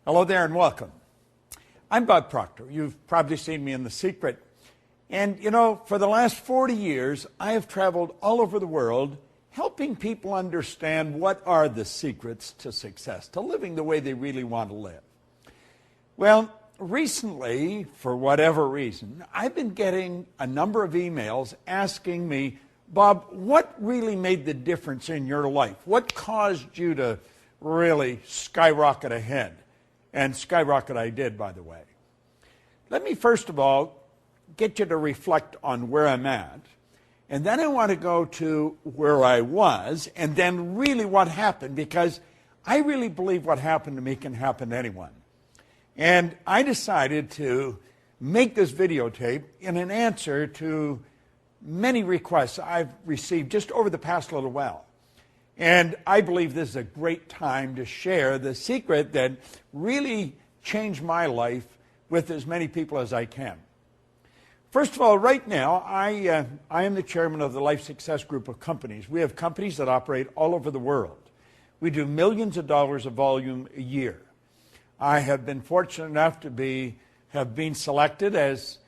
Hello there and welcome. I'm Bob Proctor. You've probably seen me in The Secret. And you know, for the last 40 years, I have traveled all over the world helping people understand what are the secrets to success, to living the way they really want to live. Well, recently, for whatever reason, I've been getting a number of emails asking me, Bob, what really made the difference in your life? What caused you to really skyrocket ahead? And skyrocket I did, by the way. Let me first of all get you to reflect on where I'm at. And then I want to go to where I was and then really what happened, because I really believe what happened to me can happen to anyone. And I decided to make this videotape in an answer to many requests I've received just over the past little while. And I believe this is a great time to share the secret that really changed my life with as many people as I can. First of all, right now, I am the chairman of the Life Success Group of companies. We have companies that operate all over the world. We do millions of dollars of volume a year. I have been fortunate enough to have been selected as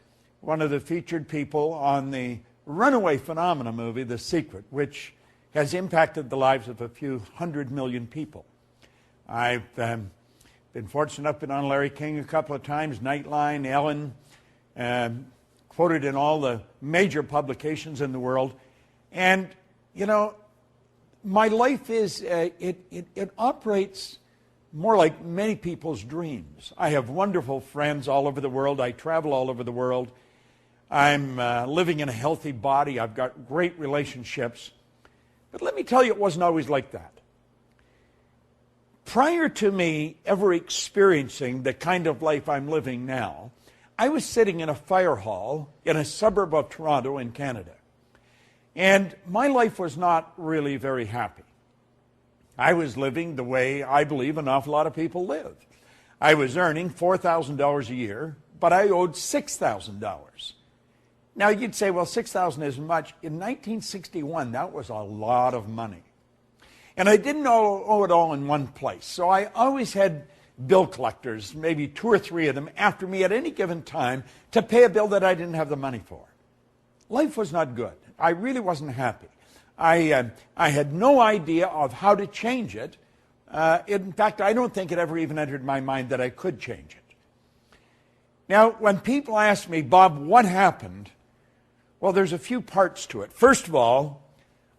one of the featured people on the runaway phenomena movie, The Secret, which has impacted the lives of a few 100 million people. I've been fortunate enough to be on Larry King a couple of times, Nightline, Ellen, quoted in all the major publications in the world. And, you know, my life is, it operates more like many people's dreams. I have wonderful friends all over the world. I travel all over the world. I'm living in a healthy body. I've got great relationships. But let me tell you, it wasn't always like that. Prior to me ever experiencing the kind of life I'm living now, I was sitting in a fire hall in a suburb of Toronto in Canada. And my life was not really very happy. I was living the way I believe an awful lot of people live. I was earning $4,000 a year, but I owed $6,000. Now, you'd say, well, $6,000 isn't much. In 1961, that was a lot of money. And I didn't owe it all in one place. So I always had bill collectors, maybe 2 or 3 of them, after me at any given time to pay a bill that I didn't have the money for. Life was not good. I really wasn't happy. I had no idea of how to change it. In fact, I don't think it ever even entered my mind that I could change it. Now, when people ask me, Bob, what happened? Well, there's a few parts to it. First of all,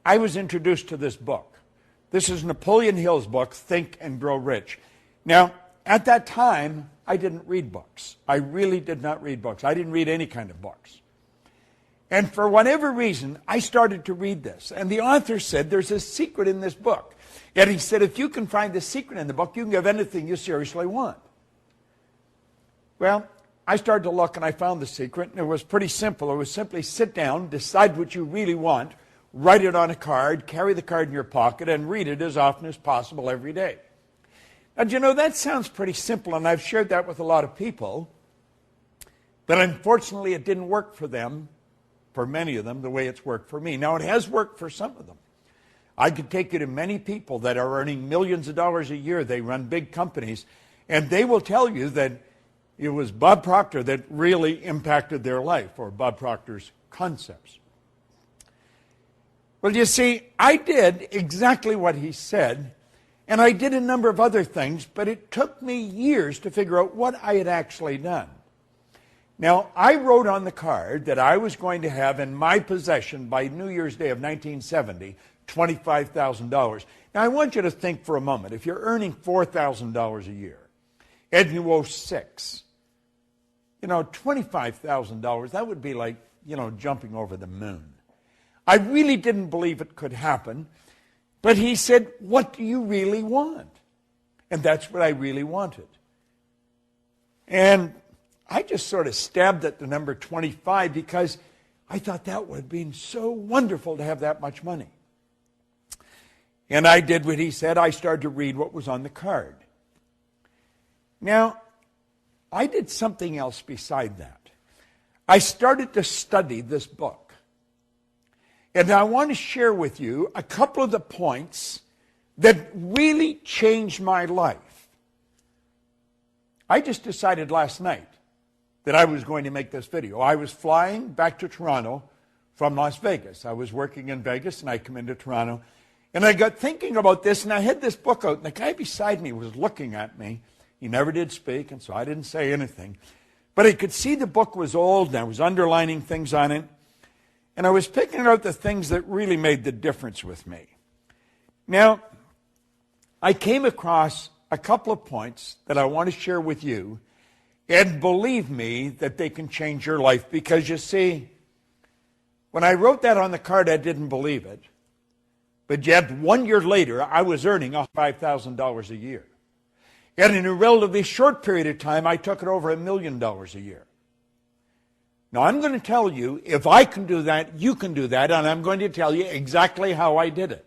I was introduced to this book. This is Napoleon Hill's book, Think and Grow Rich. Now, at that time, I didn't read books. I really did not read books. I didn't read any kind of books. And for whatever reason, I started to read this. And the author said, there's a secret in this book. And he said, if you can find the secret in the book, you can have anything you seriously want. Well, I started to look and I found the secret, and it was pretty simple. It was simply sit down, decide what you really want, write it on a card, carry the card in your pocket, and read it as often as possible every day. Now, you know, that sounds pretty simple, and I've shared that with a lot of people, but unfortunately it didn't work for them, for many of them, the way it's worked for me. Now, it has worked for some of them. I could take you to many people that are earning millions of dollars a year. They run big companies, and they will tell you that it was Bob Proctor that really impacted their life, or Bob Proctor's concepts. Well, you see, I did exactly what he said, and I did a number of other things, but it took me years to figure out what I had actually done. Now, I wrote on the card that I was going to have in my possession by New Year's Day of 1970, $25,000. Now, I want you to think for a moment. If you're earning $4,000 a year and you owe $6,000, you know, $25,000, that would be like, you know, jumping over the moon. I really didn't believe it could happen, but he said, what do you really want? And that's what I really wanted. And I just sort of stabbed at the number 25 because I thought that would have been so wonderful to have that much money. And I did what he said. I started to read what was on the card. Now, I did something else beside that. I started to study this book. And I want to share with you a couple of the points that really changed my life. I just decided last night that I was going to make this video. I was flying back to Toronto from Las Vegas. I was working in Vegas, and I come into Toronto. And I got thinking about this, and I had this book out, and the guy beside me was looking at me. He never did speak, and so I didn't say anything. But I could see the book was old, and I was underlining things on it. And I was picking out the things that really made the difference with me. Now, I came across a couple of points that I want to share with you, and believe me that they can change your life. Because you see, when I wrote that on the card, I didn't believe it. But yet, 1 year later, I was earning $5,000 a year. And in a relatively short period of time, I took it over $1 million a year. Now, I'm going to tell you, if I can do that, you can do that, and I'm going to tell you exactly how I did it.